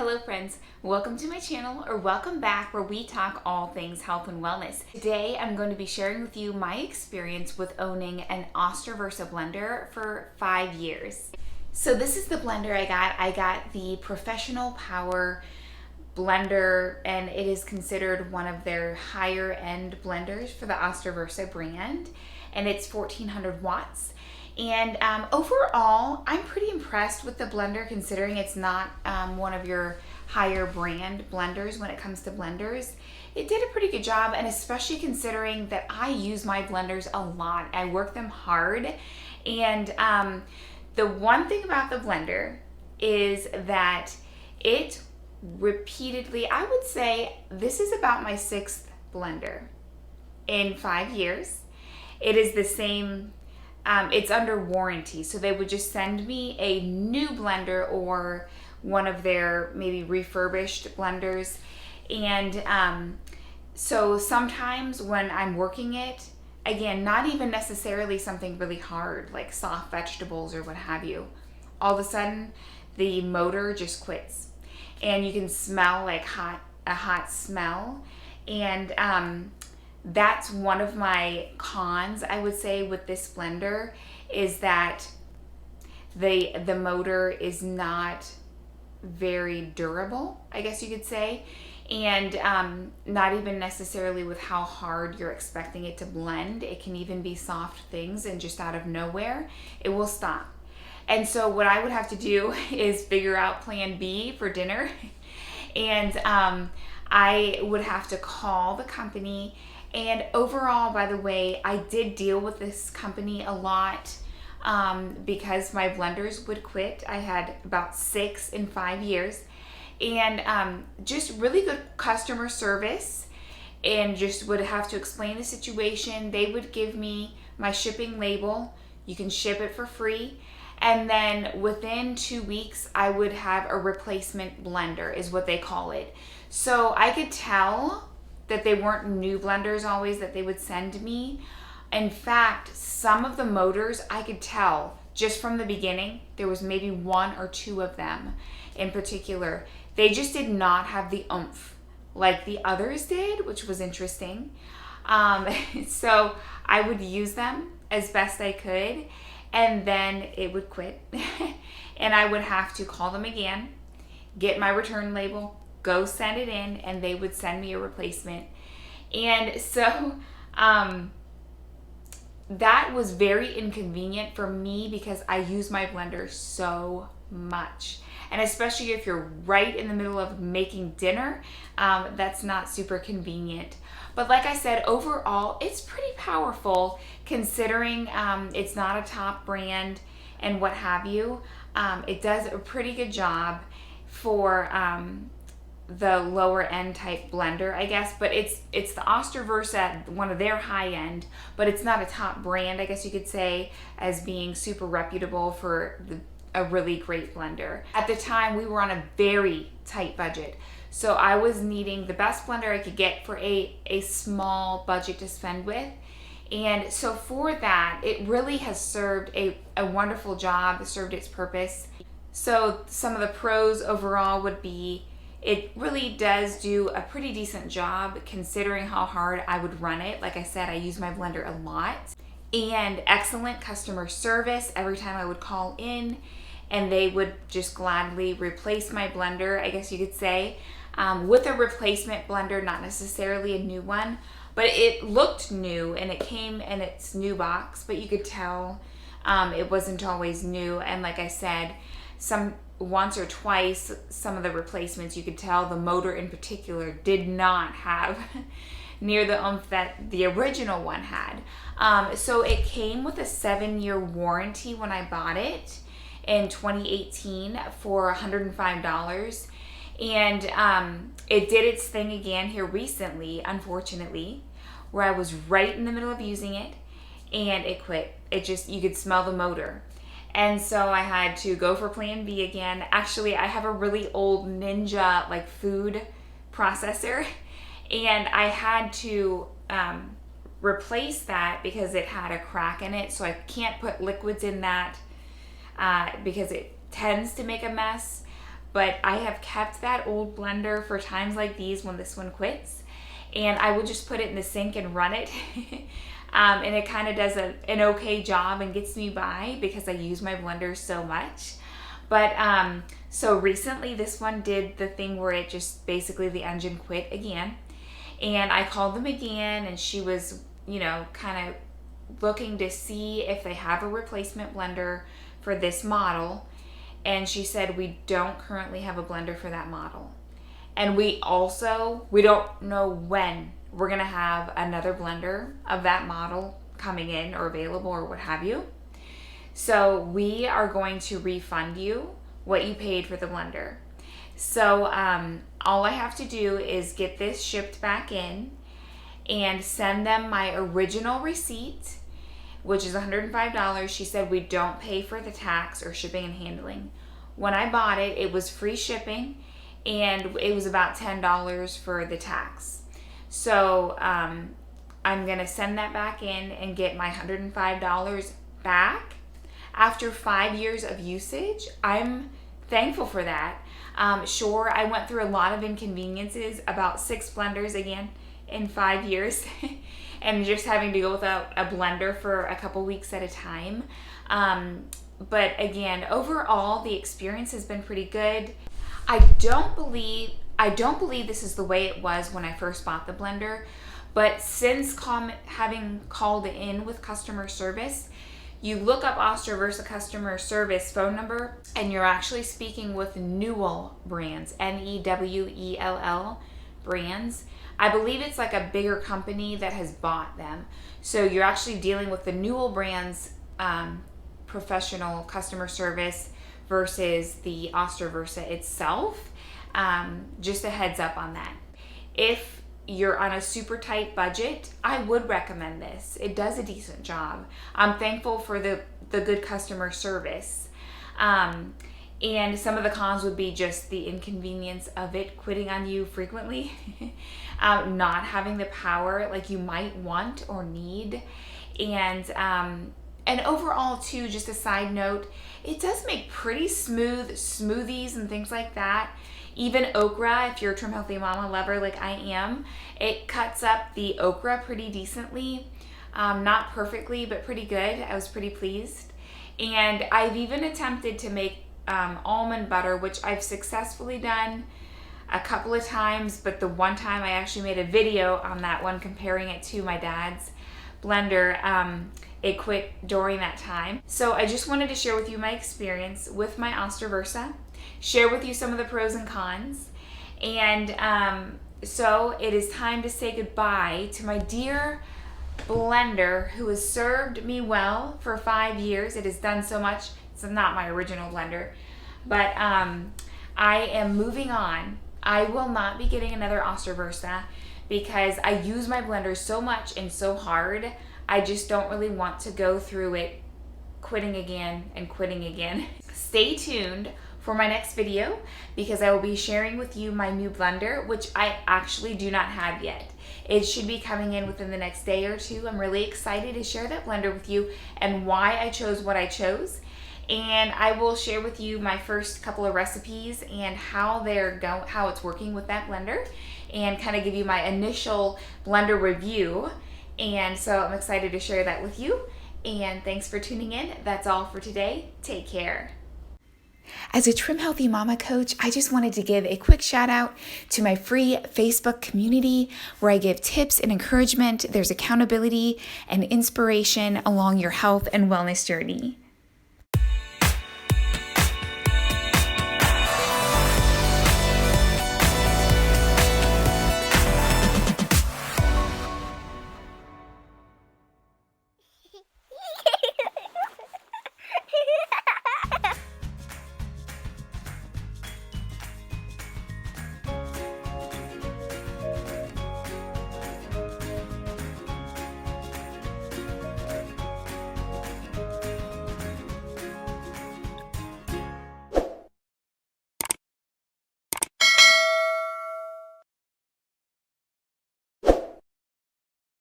Hello friends, welcome to my channel, or welcome back, where we talk all things health and wellness. Today I'm going to be sharing with you my experience with owning an Oster blender for 5 years. So this is the blender I got. I got the Professional Power blender, and it is considered one of their higher end blenders for the Oster brand, and it's 1400 watts. And overall, I'm pretty impressed with the blender, considering it's not one of your higher brand blenders when it comes to blenders. It did a pretty good job, and especially considering that I use my blenders a lot. I work them hard. And the one thing about the blender is that it repeatedly, I would say this is about my 6th blender in 5 years. It is the same. It's under warranty, so they would just send me a new blender or one of their maybe refurbished blenders. And so sometimes when I'm working it, again, not even necessarily something really hard like soft vegetables or what have you, all of a sudden the motor just quits, and you can smell like a hot smell. And that's one of my cons, I would say, with this blender, is that the motor is not very durable, I guess you could say, and not even necessarily with how hard you're expecting it to blend. It can even be soft things, and just out of nowhere it will stop. And so what I would have to do is figure out plan B for dinner, and I would have to call the company. And overall, by the way, I did deal with this company a lot because my blenders would quit. I had about 6 in 5 years, and just really good customer service, and just would have to explain the situation. They would give me my shipping label. You can ship it for free. And then within 2 weeks, I would have a replacement blender, is what they call it. So I could tell that they weren't new blenders always that they would send me. In fact, some of the motors, I could tell just from the beginning, there was maybe 1 or 2 of them in particular. They just did not have the oomph like the others did, which was interesting. So I would use them as best I could, and then it would quit. And I would have to call them again, get my return label, go send it in, and they would send me a replacement. And so that was very inconvenient for me because I use my blender so much. And especially if you're right in the middle of making dinner, that's not super convenient. But like I said, overall, it's pretty powerful considering it's not a top brand and what have you. It does a pretty good job for the lower end type blender, I guess, but it's the Oster, one of their high end, but it's not a top brand, I guess you could say, as being super reputable for a really great blender. At the time, we were on a very tight budget, so I was needing the best blender I could get for a small budget to spend with. And so for that, it really has served a wonderful job, served its purpose. So some of the pros overall would be, it really does do a pretty decent job considering how hard I would run it. Like I said, I use my blender a lot. And excellent customer service every time I would call in, and they would just gladly replace my blender, I guess you could say, with a replacement blender, not necessarily a new one, but it looked new and it came in its new box, but you could tell it wasn't always new. And like I said, once or twice, some of the replacements, you could tell the motor in particular did not have near the oomph that the original one had. So it came with a 7-year warranty when I bought it in 2018 for $105. And it did its thing again here recently, unfortunately, where I was right in the middle of using it and it quit. It just, you could smell the motor. And so I had to go for plan B again. Actually, I have a really old Ninja like food processor, and I had to replace that because it had a crack in it. So I can't put liquids in that because it tends to make a mess. but I have kept that old blender for times like these when this one quits, and I will just put it in the sink and run it. And it kind of does an okay job and gets me by because I use my blender so much. But so recently this one did the thing where it just basically the engine quit again, and I called them again, and she was, you know, kind of looking to see if they have a replacement blender for this model, and she said we don't currently have a blender for that model, and we don't know when we're gonna have another blender of that model coming in or available or what have you. So we are going to refund you what you paid for the blender. So all I have to do is get this shipped back in and send them my original receipt, which is $105. She said we don't pay for the tax or shipping and handling. When I bought it, it was free shipping, and it was about $10 for the tax. So I'm gonna send that back in and get my $105 back. After 5 years of usage, I'm thankful for that. Sure, I went through a lot of inconveniences, about 6 blenders again in 5 years, and just having to go without a blender for a couple weeks at a time. But again, overall, the experience has been pretty good. I don't believe this is the way it was when I first bought the blender, but since having called in with customer service, you look up Oster Versa customer service phone number, and you're actually speaking with Newell brands, Newell brands. I believe it's like a bigger company that has bought them. So you're actually dealing with the Newell brands professional customer service versus the Oster Versa itself. Just a heads up on that. If you're on a super tight budget, I would recommend this. It does a decent job. I'm thankful for the good customer service. And some of the cons would be just the inconvenience of it quitting on you frequently, not having the power like you might want or need, and overall too, just a side note, it does make pretty smooth smoothies and things like that. Even okra, if you're a Trim Healthy Mama lover like I am, it cuts up the okra pretty decently. Not perfectly, but pretty good. I was pretty pleased. And I've even attempted to make almond butter, which I've successfully done a couple of times, but the one time I actually made a video on that one comparing it to my dad's blender, it quit during that time. So I just wanted to share with you my experience with my Oster Versa, share with you some of the pros and cons, and so it is time to say goodbye to my dear blender who has served me well for 5 years. It has done so much. It's not my original blender, but I am moving on. I will not be getting another Oster Versa because I use my blender so much and so hard. I just don't really want to go through it quitting again and quitting again. Stay tuned for my next video because I will be sharing with you my new blender, which I actually do not have yet. It should be coming in within the next day or two. I'm really excited to share that blender with you and why I chose what I chose. And I will share with you my first couple of recipes and how it's working with that blender, and kind of give you my initial blender review. And so I'm excited to share that with you. And thanks for tuning in. That's all for today. Take care. As a Trim Healthy Mama coach, I just wanted to give a quick shout out to my free Facebook community where I give tips and encouragement. There's accountability and inspiration along your health and wellness journey.